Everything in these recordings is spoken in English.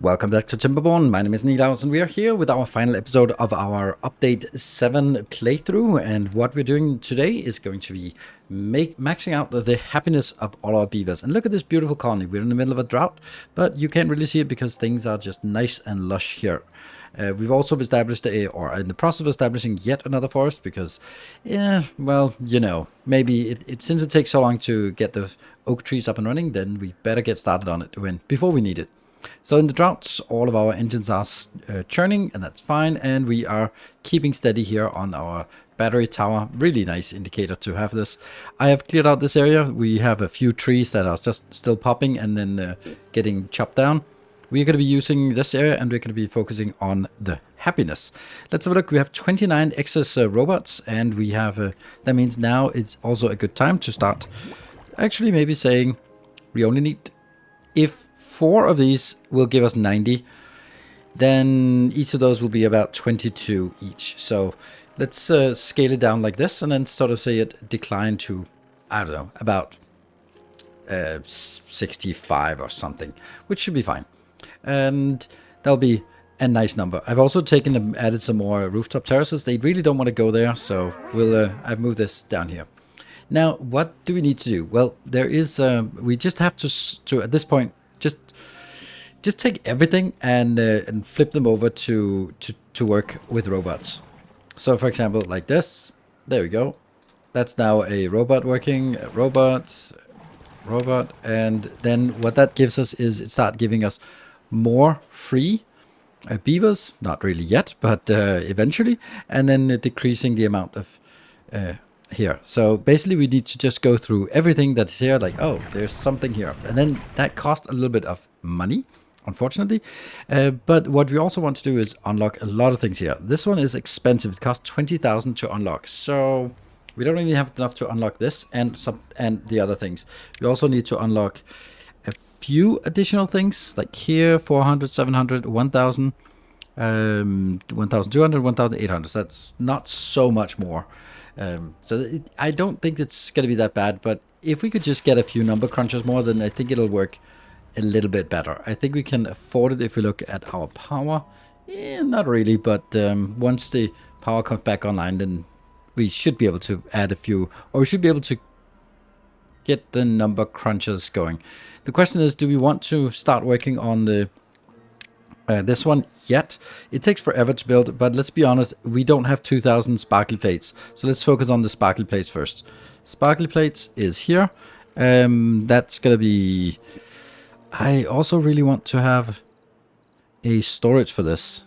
Welcome back to Timberborn. My name is Nilaus and we are here with our final episode of our Update 7 playthrough. And what we're doing today is going to be maxing out the happiness of all our beavers. And look at this beautiful colony. We're in the middle of a drought, but you can't really see it because things are just nice and lush here. We've also established or in the process of establishing yet another forest because, well, maybe since it takes so long to get the oak trees up and running, then we better get started on it before we need it. So in the droughts, all of our engines are churning, and that's fine. And we are keeping steady here on our battery tower. Really nice indicator to have this. I have cleared out this area. We have a few trees that are just still popping and then getting chopped down. We're going to be using this area and we're going to be focusing on the happiness. Let's have a look. We have 29 excess robots, and we have, that means now it's also a good time to start actually maybe saying we only need, if 4 of these will give us 90, then each of those will be about 22 each. So let's scale it down like this and then sort of say it decline to, I don't know, about 65 or something, which should be fine. And that'll be a nice number. I've also added some more rooftop terraces. They really don't want to go there, so I've moved this down here. Now, what do we need to do? Well, there is, we just have to at this point, just take everything and flip them over to work with robots. So for example, like this, there we go. That's now a robot working, robot, and then what that gives us is it starts giving us more free beavers, not really yet, but eventually, and then decreasing the amount of here. So basically we need to just go through everything that is here, like, oh, there's something here, and then that costs a little bit of money, unfortunately, but what we also want to do is unlock a lot of things here. This one is expensive. It costs 20,000 to unlock, so we don't really have enough to unlock this and the other things. We also need to unlock a few additional things, like here 400, 700, 1,000, 1,200, 1,800. So that's not so much more. I don't think it's going to be that bad, but if we could just get a few number crunches more, then I think it'll work a little bit better. I think we can afford it if we look at our power. Not really, but once the power comes back online, then we should be able to add a few, or we should be able to get the number crunches going. The question is, do we want to start working on the this one yet? It takes forever to build, but let's be honest, we don't have 2,000 sparkly plates. So let's focus on the sparkly plates first. Sparkly plates is here. That's gonna be... I also really want to have a storage for this.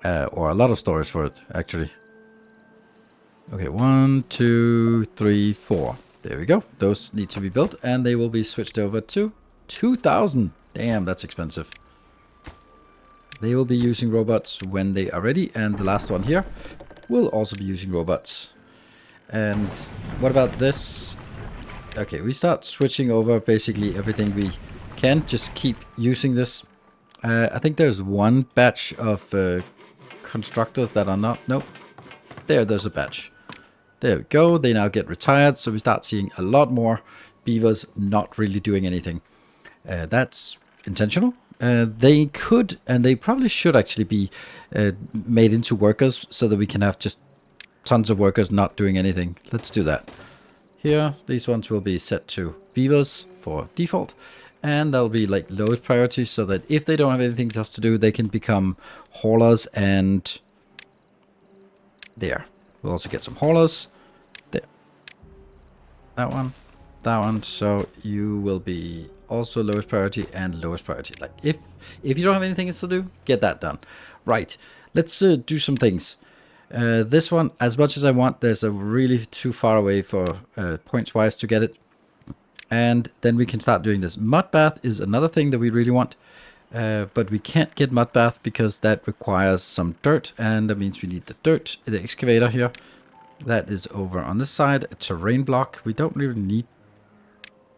Or a lot of storage for it, actually. Okay, 1, 2, 3, 4. There we go. Those need to be built, and they will be switched over to 2,000. Damn, that's expensive. They will be using robots when they are ready, and the last one here will also be using robots. And what about this? Okay, we start switching over basically everything we can. Just keep using this. I think there's one batch of constructors that are not... Nope. There's a batch. There we go. They now get retired, so we start seeing a lot more beavers not really doing anything. That's intentional. They could, and they probably should actually be made into workers so that we can have just tons of workers not doing anything. Let's do that. Here, these ones will be set to beavers for default, and they'll be like lowest priority so that if they don't have anything else to do, they can become haulers. And there, we'll also get some haulers. There, that one. So you will be also lowest priority and lowest priority. Like if you don't have anything else to do, get that done. Right, let's do some things. This one, as much as I want, there's a really too far away for points wise to get it, and then we can start doing this. Mud bath is another thing that we really want, but we can't get mud bath because that requires some dirt, and that means we need the dirt. The excavator here, that is over on this side. A terrain block, we don't really need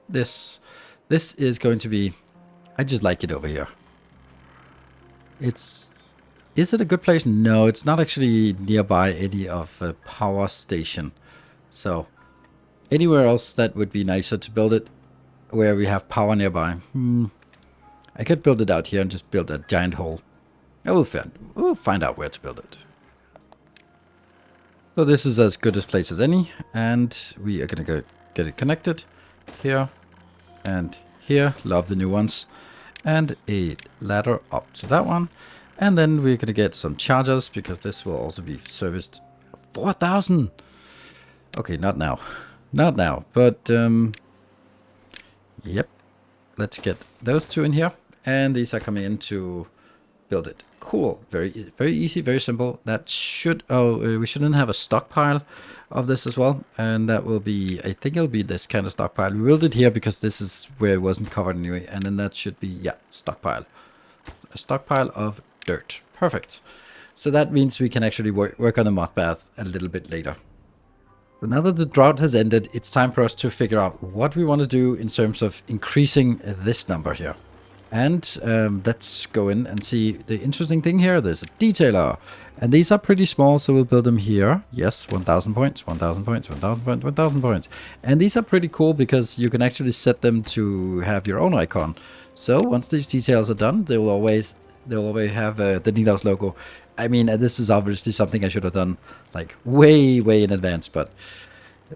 this. This is going to be, I just like it over here. Is it a good place? No, it's not actually nearby any of a power station. So anywhere else that would be nicer to build it, where we have power nearby. I could build it out here and just build a giant hole. We'll find out where to build it. So this is as good a place as any, and we are gonna go get it connected here and here. Love the new ones. And a ladder up to that one. And then we're gonna get some chargers because this will also be serviced. 4,000. Okay, not now. Not now, but yep. Let's get those two in here. And these are coming in to build it. Cool. Very easy, very simple. That should... we shouldn't have a stockpile of this as well. And that will be... I think it'll be this kind of stockpile. We built it here because this is where it wasn't covered anyway. And then that should be... yeah, stockpile. A stockpile of dirt. Perfect. So that means we can actually work on the moth bath a little bit later. But now that the drought has ended, it's time for us to figure out what we want to do in terms of increasing this number here. And let's go in and see the interesting thing here. There's a detailer. And these are pretty small, so we'll build them here. Yes, 1,000 points, 1,000 points, 1,000 points, 1,000 points. And these are pretty cool because you can actually set them to have your own icon. So once these details are done, they'll always have the Nilaus logo. I mean, this is obviously something I should have done like way in advance, but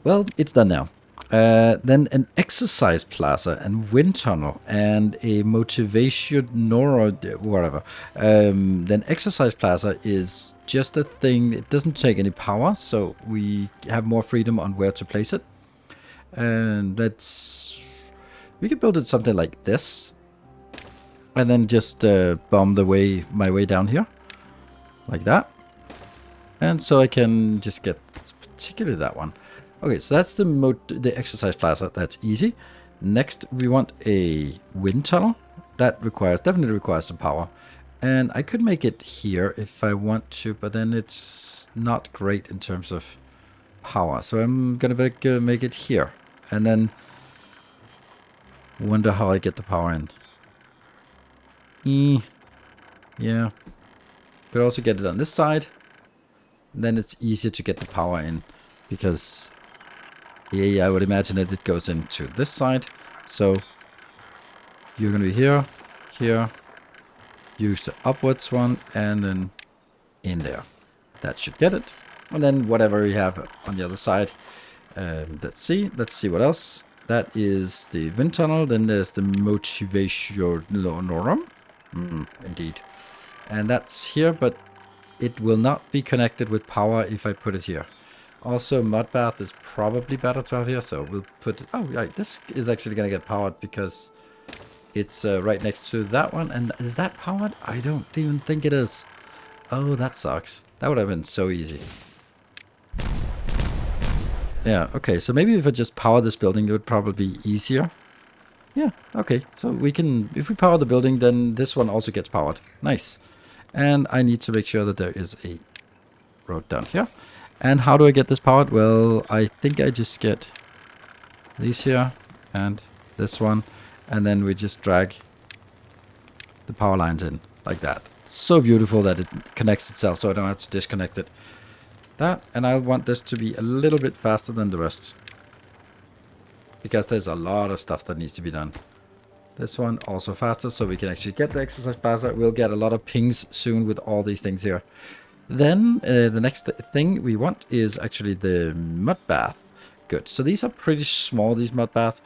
well, it's done now. Then an exercise plaza and wind tunnel and a motivation or whatever. Then exercise plaza is just a thing. It doesn't take any power, so we have more freedom on where to place it. And we could build it something like this, and then just bomb my way down here, like that. And so I can just get particularly that one. Okay, so that's the exercise plaza. That's easy. Next, we want a wind tunnel. That definitely requires some power. And I could make it here if I want to, but then it's not great in terms of power. So I'm gonna make it here, and then wonder how I get the power in. Yeah. Could also get it on this side. Then it's easier to get the power in because. Yeah, I would imagine that it goes into this side. So you're going to be here, here, use the upwards one, and then in there. That should get it. And then whatever we have on the other side. Let's see what else. That is the wind tunnel. Then there's the motivation norm. Indeed. And that's here, but it will not be connected with power if I put it here. Also, mud bath is probably better to have here, so we'll put it... Oh, right, this is actually going to get powered because it's right next to that one. And is that powered? I don't even think it is. Oh, that sucks. That would have been so easy. Yeah, okay, so maybe if I just power this building, it would probably be easier. Yeah, okay, so we can... If we power the building, then this one also gets powered. Nice. And I need to make sure that there is a road down here. And how do I get this powered? Well, I think I just get these here and this one. And then we just drag the power lines in like that. It's so beautiful that it connects itself so I don't have to disconnect it. That, and I want this to be a little bit faster than the rest. Because there's a lot of stuff that needs to be done. This one also faster so we can actually get the exercise plaza. We'll get a lot of pings soon with all these things here. Then the next thing we want is actually the mud bath. Good. So these are pretty small, these mud bath.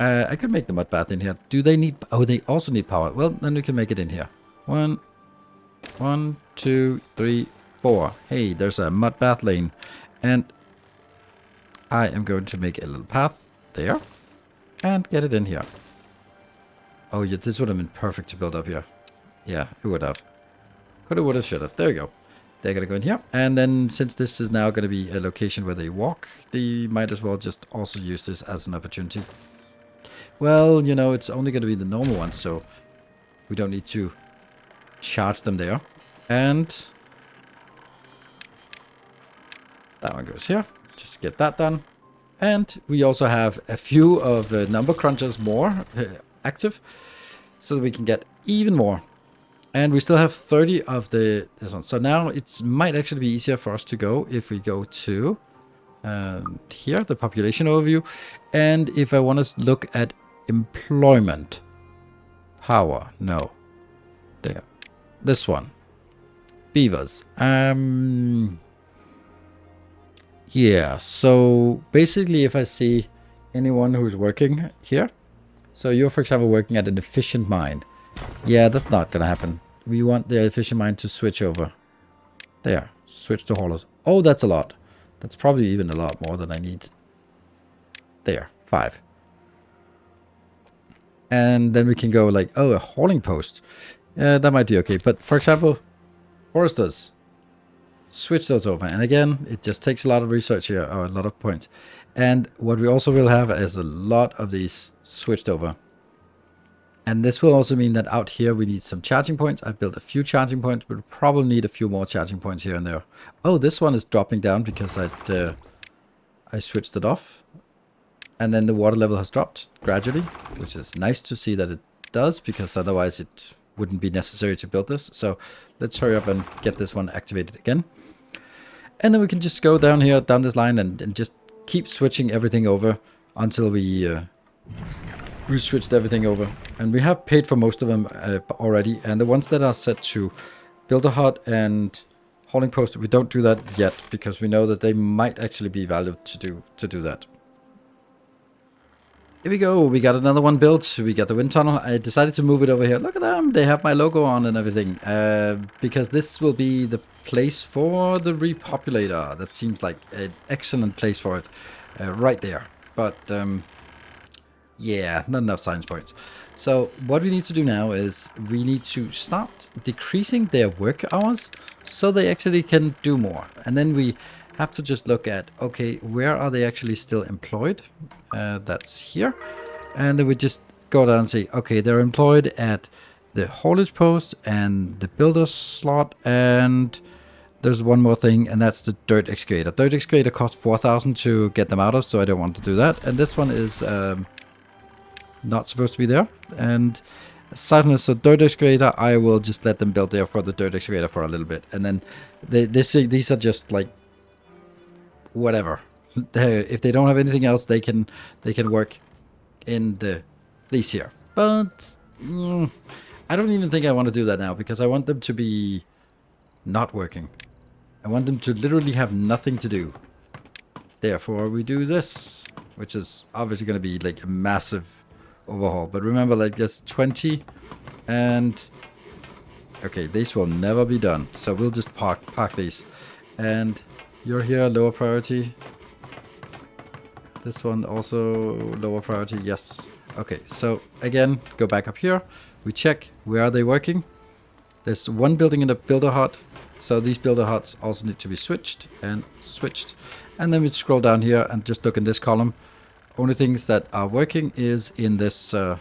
I could make the mud bath in here. Do they need... Oh, they also need power. Well, then we can make it in here. 1, 2, 3, 4. Hey, there's a mud bath lane. And I am going to make a little path there. And get it in here. Oh, yeah, this would have been perfect to build up here. Yeah, it would have. Coulda, woulda, shoulda. There we go. They're going to go in here. And then since this is now going to be a location where they walk, they might as well just also use this as an opportunity. Well, you know, it's only going to be the normal ones, so we don't need to charge them there. And that one goes here. Just get that done. And we also have a few of the number crunchers more active, so that we can get even more. And we still have 30 of this one. So now it might actually be easier for us to go if we go to here, the population overview. And if I want to look at employment. Power, no. There. This one. Beavers. Yeah, so basically if I see anyone who's working here, so you're for example working at an efficient mine. Yeah, that's not gonna happen. We want the efficient mine to switch over. There, switch to haulers. Oh, that's a lot. That's probably even a lot more than I need. There, 5. And then we can go like, oh, a hauling post. That might be okay. But for example, foresters. Switch those over. And again, it just takes a lot of research here, or a lot of points. And what we also will have is a lot of these switched over. And this will also mean that out here we need some charging points. I've built a few charging points, but we'll probably need a few more charging points here and there. Oh, this one is dropping down because I switched it off. And then the water level has dropped gradually, which is nice to see that it does, because otherwise it wouldn't be necessary to build this. So let's hurry up and get this one activated again. And then we can just go down here, down this line, and just keep switching everything over until we switched everything over. And we have paid for most of them already. And the ones that are set to build a hut and hauling post, we don't do that yet, because we know that they might actually be valued to do that. Here we go, we got another one built, we got the wind tunnel. I decided to move it over here. Look at them, they have my logo on and everything. Because this will be the place for the repopulator. That seems like an excellent place for it, right there. But yeah, not enough science points. So what we need to do now is we need to start decreasing their work hours so they actually can do more. And then we have to just look at, okay, where are they actually still employed? That's here. And then we just go down and say, okay, they're employed at the haulage post and the builder slot, and there's one more thing, and that's the dirt excavator. Dirt excavator costs 4,000 to get them out of, so I don't want to do that. And this one is not supposed to be there. And aside from this, so dirt excavator, I will just let them build there for the dirt excavator for a little bit. And then they say these are just like whatever. If they don't have anything else, they can work in these here. But I don't even think I want to do that now, because I want them to be not working. I want them to literally have nothing to do. Therefore, we do this, which is obviously going to be like a massive overhaul. But remember, like there's 20, and okay, these will never be done. So we'll just park these, and you're here, lower priority. This one also lower priority, yes. Okay, so again, go back up here. We check where are they working. There's one building in the builder hut, so these builder huts also need to be switched and switched. And then we scroll down here and just look in this column. Only things that are working is in this dirt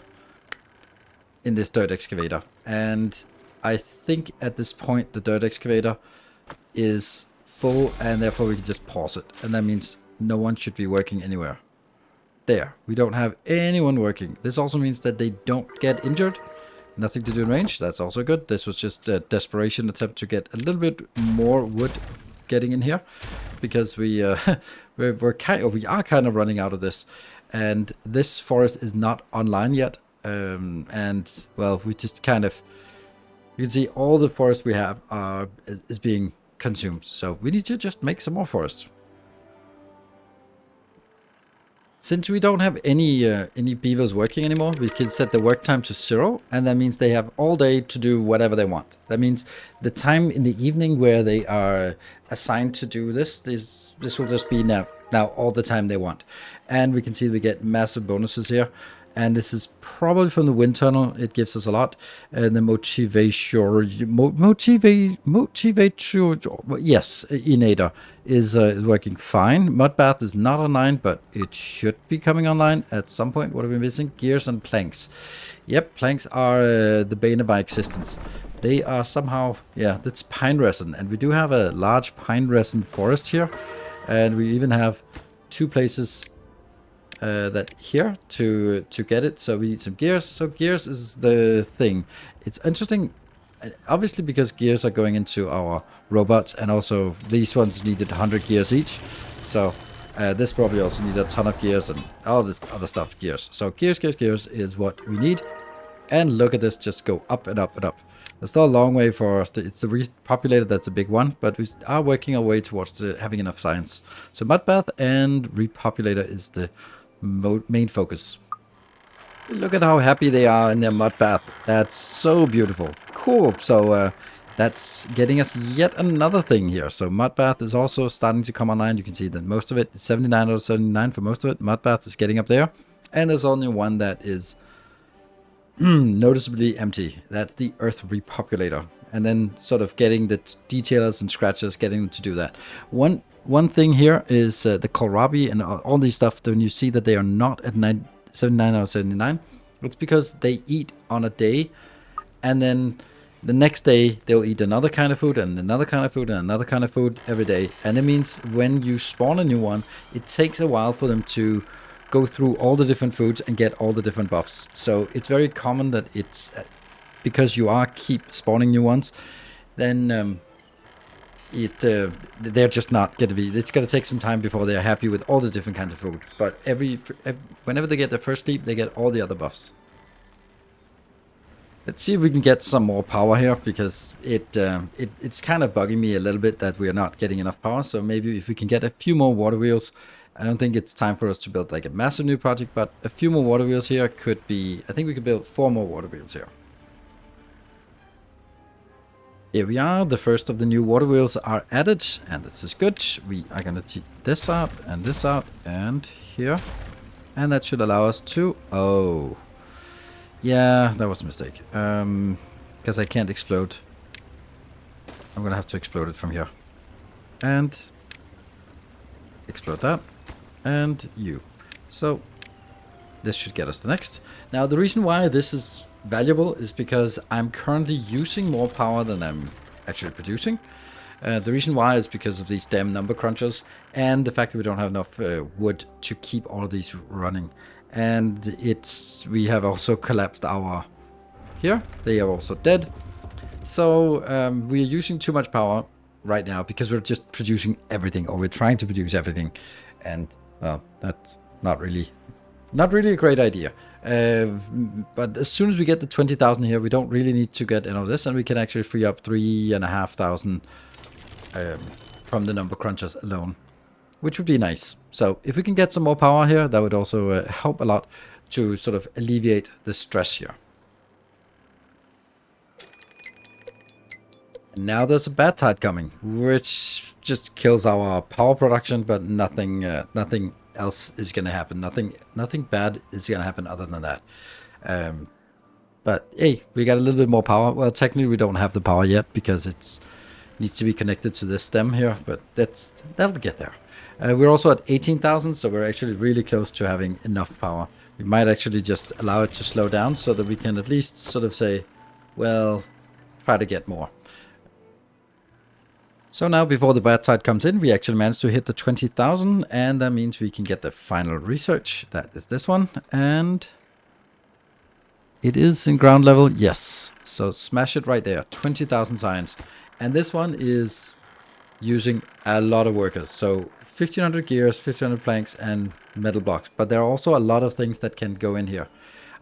excavator. And I think at this point the dirt excavator is full, and therefore we can just pause it. And that means no one should be working anywhere. There, we don't have anyone working. This also means that they don't get injured. Nothing to do in range, that's also good. This was just a desperation attempt to get a little bit more wood getting in here, because we are kind of running out of this, and this forest is not online yet. And well, we just kind of, you can see all the forest we have is being consumed. So we need to just make some more forests. Since we don't have any beavers working anymore, we can set the work time to 0, and that means they have all day to do whatever they want. That means the time in the evening where they are assigned to do this will just be now all the time they want. And we can see we get massive bonuses here. And this is probably from the wind tunnel. It gives us a lot. And the yes, Inator is working fine. Mudbath is not online, but it should be coming online at some point. What are we missing? Gears and planks. Yep, planks are the bane of my existence. They are somehow, yeah, that's pine resin. And we do have a large pine resin forest here. And we even have 2 places that here to get it. So we need some gears. So gears is the thing. It's interesting, obviously, because gears are going into our robots, and also these ones needed 100 gears each. So this probably also need a ton of gears and all this other stuff. Gears. So gears is what we need. And look at this, just go up and up and up. There's still a long way for us. It's the repopulator that's a big one, but we are working our way towards having enough science. So mud bath and repopulator is the main focus. Look at how happy they are in their mud bath. That's so beautiful. Cool. So that's getting us yet another thing here. So mud bath is also starting to come online. You can see that most of it, 79 out of 79 for most of it. Mud bath is getting up there. And there's only one that is noticeably empty. That's the earth repopulator. And then sort of getting the detailers and scratchers, getting them to do that. One thing here is the kohlrabi and all these stuff. When you see that they are not at 79 out of 79, it's because they eat on a day, and then the next day they'll eat another kind of food and another kind of food and another kind of food every day. And it means when you spawn a new one, it takes a while for them to go through all the different foods and get all the different buffs. So it's very common that it's because you are keep spawning new ones, then they're just not going to be. It's going to take some time before they're happy with all the different kinds of food. But whenever they get their first sleep, they get all the other buffs. Let's see if we can get some more power here, because it's kind of bugging me a little bit that we are not getting enough power. So maybe if we can get a few more water wheels. I don't think it's time for us to build like a massive new project, but a few more water wheels here could be. I think we could build 4 more water wheels here. Here we are. The first of the new water wheels are added, and this is good. We are going to take this out and here, and that should allow us to. Oh, yeah, that was a mistake. Because I can't explode. I'm gonna have to explode it from here, and explode that, and you. So this should get us the next. Now the reason why this is valuable is because I'm currently using more power than I'm actually producing. The reason why is because of these damn number crunchers and the fact that we don't have enough wood to keep all of these running. And we have also collapsed our here. They are also dead. So we are using too much power right now because we're just producing everything, or we're trying to produce everything, and well, that's not really a great idea. But as soon as we get the 20,000 here, we don't really need to get any of this, and we can actually free up 3,500 from the number crunchers alone, which would be nice. So if we can get some more power here, that would also help a lot to sort of alleviate the stress here. Now there's a bad tide coming, which just kills our power production, but nothing else is going to happen. Nothing bad is going to happen other than that. But hey, we got a little bit more power. Well, technically we don't have the power yet because it needs to be connected to this stem here, but that'll get there. We're also at 18,000, so we're actually really close to having enough power. We might actually just allow it to slow down so that we can at least sort of say, well, try to get more. So now, before the bad tide comes in, we actually managed to hit the 20,000, and that means we can get the final research. That is this one, and it is in ground level, yes. So smash it right there, 20,000 science. And this one is using a lot of workers. So 1,500 gears, 1,500 planks, and metal blocks. But there are also a lot of things that can go in here.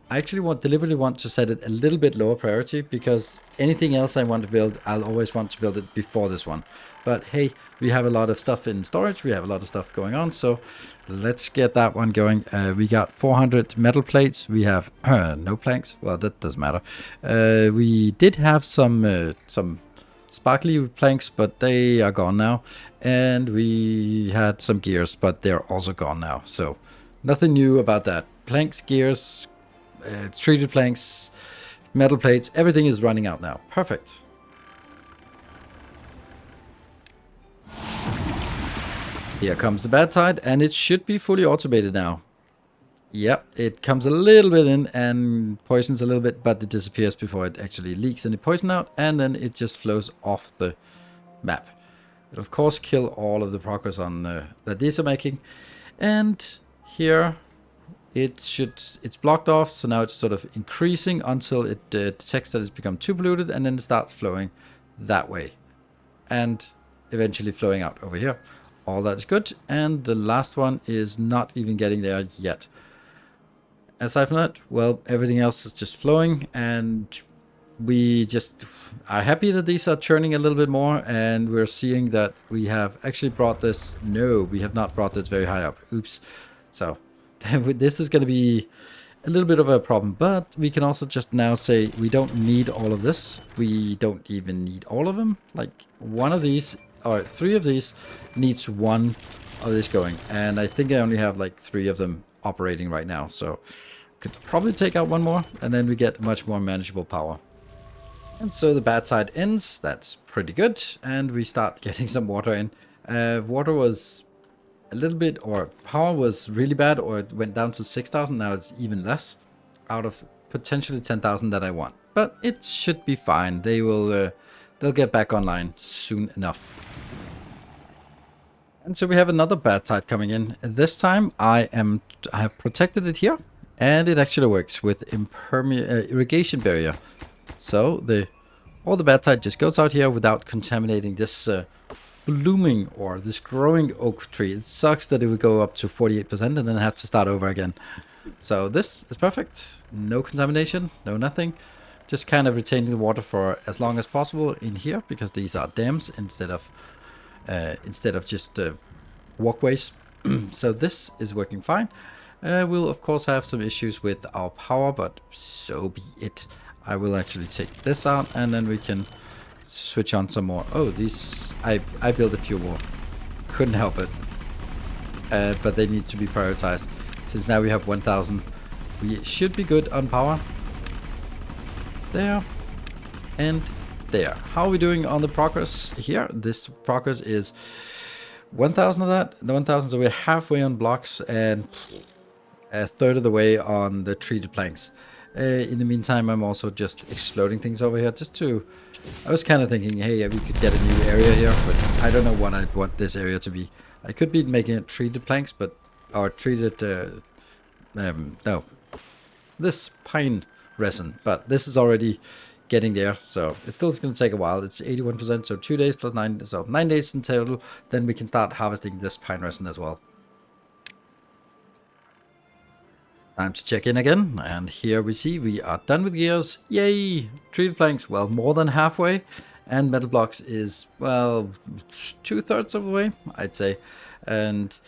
I actually deliberately want to set it a little bit lower priority, because anything else I want to build, I'll always want to build it before this one. But hey, we have a lot of stuff in storage, we have a lot of stuff going on, so let's get that one going. We got 400 metal plates, we have no planks, well that doesn't matter. We did have some sparkly planks, but they are gone now. And we had some gears, but they're also gone now, so nothing new about that. Planks, gears, treated planks, metal plates, everything is running out now. Perfect. Here comes the bad tide, and it should be fully automated now. Yep, it comes a little bit in and poisons a little bit, but it disappears before it actually leaks any poison out, and then it just flows off the map. It'll of course kill all of the progress on that these are making, and here it's blocked off, so now it's sort of increasing until it detects that it's become too polluted, and then it starts flowing that way and eventually flowing out over here. All that is good, and the last one is not even getting there yet. aside from that, well, everything else is just flowing, and we just are happy that these are churning a little bit more, and we're seeing that we have actually brought this. No, we have not brought this very high up. Oops. So this is going to be a little bit of a problem, but we can also just now say we don't need all of this. We don't even need all of them. Like one of these or three of these needs one of this going, and I think I only have like 3 of them operating right now, so could probably take out one more, and then we get much more manageable power. And so the bad tide ends. That's pretty good, and we start getting some water in. Water was a little bit, or power was really bad, or it went down to 6,000. Now it's even less out of potentially 10,000 that I want, but it should be fine. They will they'll get back online soon enough. And so we have another bad tide coming in. This time I have protected it here, and it actually works with irrigation barrier. So all the bad tide just goes out here without contaminating this blooming or this growing oak tree. It sucks that it would go up to 48% and then have to start over again. So this is perfect. No contamination, no nothing. Just kind of retaining the water for as long as possible in here, because these are dams instead of just walkways. So this is working fine. We'll of course have some issues with our power, but so be it. I will actually take this out, and then we can switch on some more. Oh, these I built a few more. Couldn't help it. But they need to be prioritized. Since now we have 1,000, we should be good on power. There and there. How are we doing on the progress here? This progress is 1,000 of that. The 1,000, so we're halfway on blocks and a third of the way on the treated planks. In the meantime, I'm also just exploding things over here I was kind of thinking, hey, we could get a new area here, but I don't know what I'd want this area to be. I could be making it treated planks, or treated, no, this pine resin, but this is already getting there, so it's still going to take a while. It's 81%, so 2 days plus 9, so 9 days in total. Then we can start harvesting this pine resin as well. Time to check in again, and here we see we are done with gears. Yay! Treated planks, well, more than halfway, and metal blocks is, well, 2/3 of the way, I'd say. And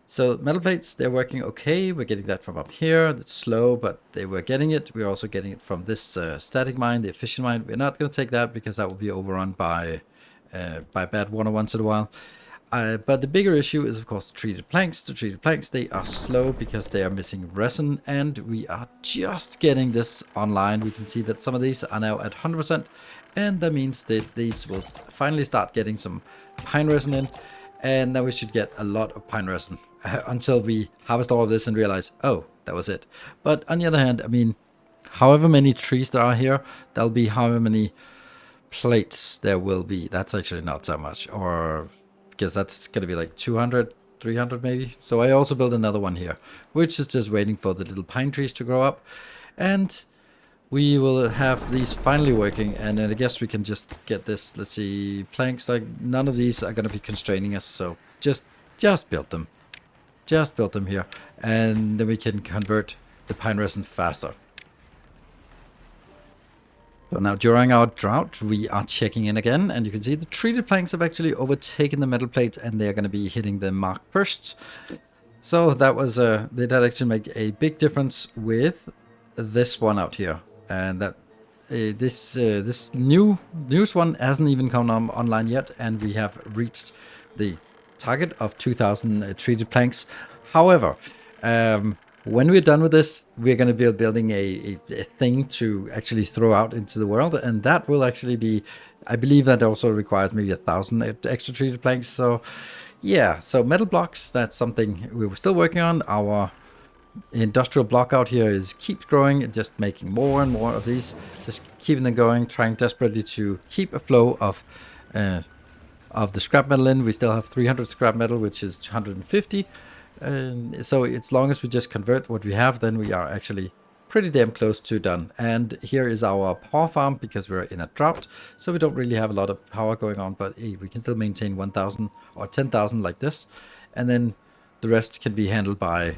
so metal plates, they're working okay. We're getting that from up here. It's slow, but they were getting it. We're also getting it from this static mine, the efficient mine. We're not going to take that because that will be overrun by bad water once in a while. But the bigger issue is, of course, the treated planks. The treated planks, they are slow because they are missing resin, and we are just getting this online. We can see that some of these are now at 100%, and that means that these will finally start getting some pine resin in, and then we should get a lot of pine resin until we harvest all of this and realize, oh, that was it. But on the other hand, I mean, however many trees there are here, there'll be however many plates there will be. That's actually not so much, or because that's going to be like 200, 300 maybe. So I also built another one here, which is just waiting for the little pine trees to grow up. And we will have these finally working, and then I guess we can just get this, let's see, planks. Like none of these are going to be constraining us, so just build them. Just build them here, and then we can convert the pine resin faster. So now during our drought, we are checking in again, and you can see the treated planks have actually overtaken the metal plates, and they're going to be hitting the mark first. So that was that actually make a big difference with this one out here, and that this newest one hasn't even come online yet, and we have reached the target of 2,000 treated planks. However, when we're done with this, we're going to be building a thing to actually throw out into the world, and that will actually be, I believe that also requires maybe 1,000 extra treated planks. So yeah, so metal blocks, that's something we're still working on. Our industrial block out here is keeps growing and just making more and more of these, just keeping them going, trying desperately to keep a flow of the scrap metal in. We still have 300 scrap metal, which is 250. So as long as we just convert what we have, then we are actually pretty damn close to done. And here is our power farm, because we're in a drought, so we don't really have a lot of power going on, but hey, we can still maintain 1,000 or 10,000 like this, and then the rest can be handled by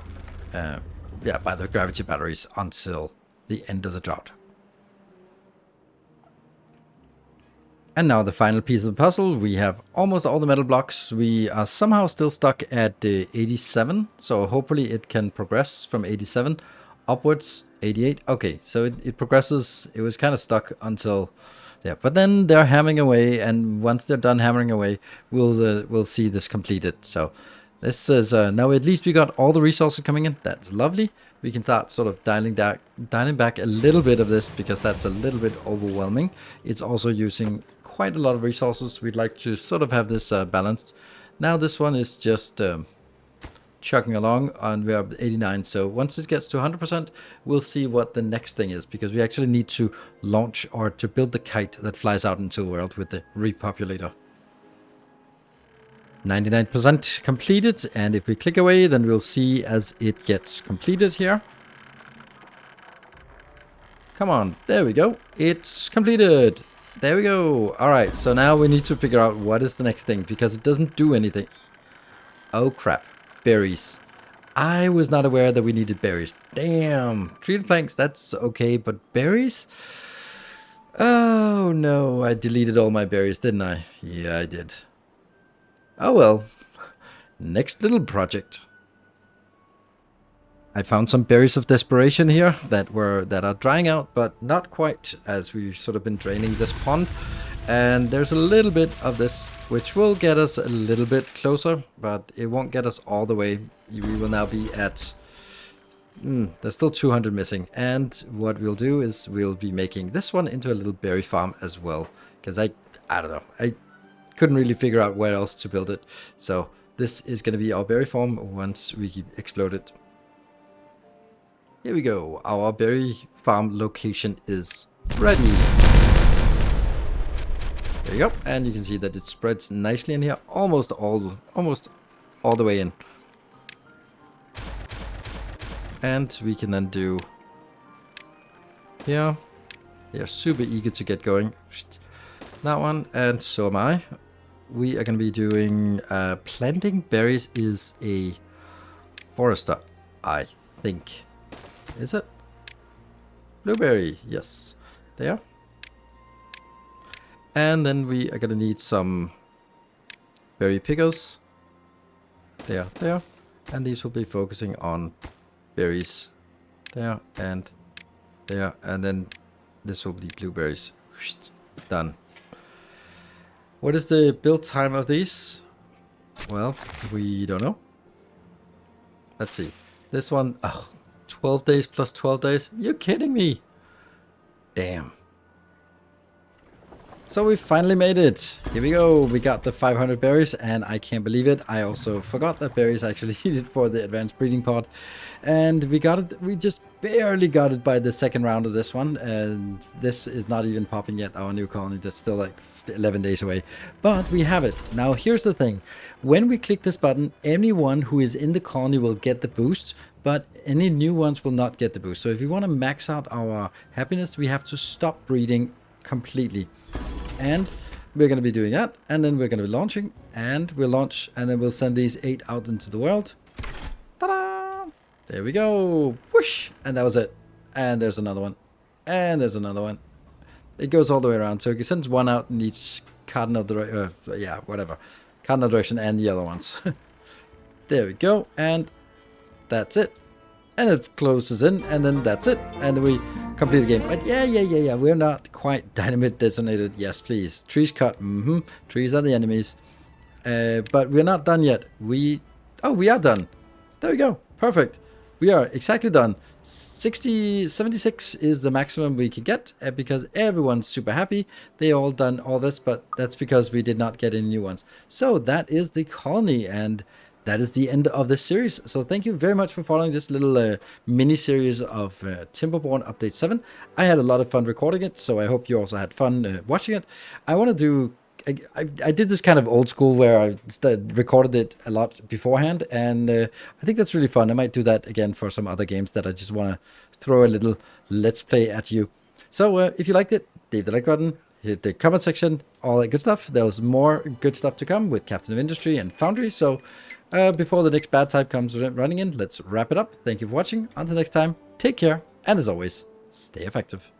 yeah, by the gravity batteries until the end of the drought. And now the final piece of the puzzle. We have almost all the metal blocks. We are somehow still stuck at 87. So hopefully it can progress from 87 upwards. 88. Okay, so it progresses. It was kind of stuck until... yeah, but then they're hammering away. And once they're done hammering away, we'll see this completed. So this is... now at least we got all the resources coming in. That's lovely. We can start sort of dialing back a little bit of this because that's a little bit overwhelming. It's also using quite a lot of resources. We'd like to sort of have this balanced. Now this one is just chugging along and we're at 89. So once it gets to 100%, we'll see what the next thing is, because we actually need to launch or to build the kite that flies out into the world with the repopulator. 99% completed, and if we click away, then we'll see as it gets completed here. Come on, there we go. It's completed. There we go. All right, so now we need to figure out what is the next thing, because it doesn't do anything. Oh crap, berries. I was not aware that we needed berries. Damn, treated planks, that's okay, but berries? Oh no, I deleted all my berries, didn't I? Yeah, I did. Oh well, next little project. I found some berries of desperation here that are drying out, but not quite, as we've sort of been draining this pond. And there's a little bit of this, which will get us a little bit closer, but it won't get us all the way. We will now be at... there's still 200 missing. And what we'll do is we'll be making this one into a little berry farm as well. Because I don't know. I couldn't really figure out where else to build it. So this is going to be our berry farm once we explode it. Here we go. Our berry farm location is ready. There you go. And you can see that it spreads nicely in here. Almost all the way in. And we can then do here. They are super eager to get going. That one, and so am I. We are going to be doing planting berries is a forester, I think. Is it? Blueberry, yes. There. And then we are going to need some berry pickers. There. And these will be focusing on berries. There and there. And then this will be blueberries. Done. What is the build time of these? Well, we don't know. Let's see. This one, 12 days plus 12 days? You're kidding me. Damn. So we finally made it. Here we go. We got the 500 berries and I can't believe it. I also forgot that berries actually needed for the advanced breeding pod. And we got it. We just barely got it by the second round of this one. And this is not even popping yet. Our new colony that's still like 11 days away. But we have it. Now here's the thing. When we click this button, anyone who is in the colony will get the boost. But any new ones will not get the boost. So if we want to max out our happiness, we have to stop breeding completely. And we're going to be doing that. And then we're going to be launching. And we'll launch. And then we'll send these 8 out into the world. Ta-da! There we go. Whoosh! And that was it. And there's another one. And there's another one. It goes all the way around. So it sends one out in each cardinal direction. Yeah, whatever. Cardinal direction and the other ones. There we go. And that's it. And it closes in. And then that's it. And then we complete the game. But yeah. We're not quite dynamite detonated. Yes, please. Trees cut. Trees are the enemies. But we're not done yet. We are done. There we go. Perfect. We are exactly done. 76 is the maximum we could get because everyone's super happy. They all done all this, but that's because we did not get any new ones. So that is the colony, and that is the end of this series. So thank you very much for following this little mini series of TIMBERBORN Update 7. I had a lot of fun recording it, so I hope you also had fun watching it. I want to do... I did this kind of old school where I recorded it a lot beforehand, and I think that's really fun. I might do that again for some other games that I just want to throw a little let's play at you. So if you liked it, leave the like button, hit the comment section, all that good stuff. There's more good stuff to come with Captain of Industry and Foundry, so Before the next bad type comes running in, let's wrap it up. Thank you for watching. Until next time, take care, and as always, stay effective.